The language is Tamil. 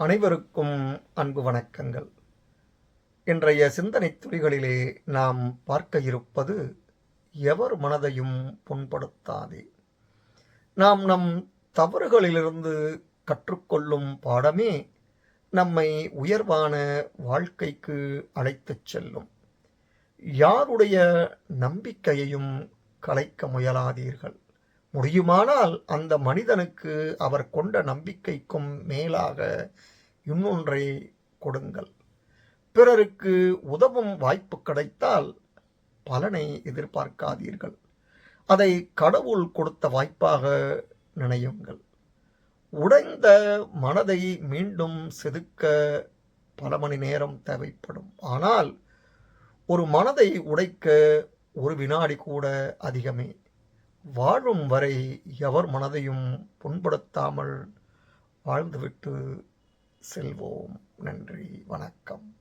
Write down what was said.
அனைவருக்கும் அன்பு வணக்கங்கள். இன்றைய சிந்தனை துளிகளிலே நாம் பார்க்க இருப்பது எவர் மனதையும் புண்படுத்தாதே. நாம் நம் தவறுகளிலிருந்து கற்றுக்கொள்ளும் பாடமே நம்மை உயர்வான வாழ்க்கைக்கு அழைத்துச் செல்லும். யாருடைய நம்பிக்கையையும் கலைக்க முயலாதீர்கள். முடியுமானால் அந்த மனிதனுக்கு அவர் கொண்ட நம்பிக்கைக்கும் மேலாக இன்னொன்றை கொடுங்கள். பிறருக்கு உதவும் வாய்ப்பு கிடைத்தால் பலனை எதிர்பார்க்காதீர்கள். அதை கடவுள் கொடுத்த வாய்ப்பாக நினையுங்கள். உடைந்த மனதை மீண்டும் செதுக்க பல மணி நேரம் தேவைப்படும். ஆனால் ஒரு மனதை உடைக்க ஒரு வினாடி கூட அதிகமே. வாழும் வரை எவர் மனதையும் புண்படுத்தாமல் வாழ்ந்துவிட்டு செல்வோம். நன்றி, வணக்கம்.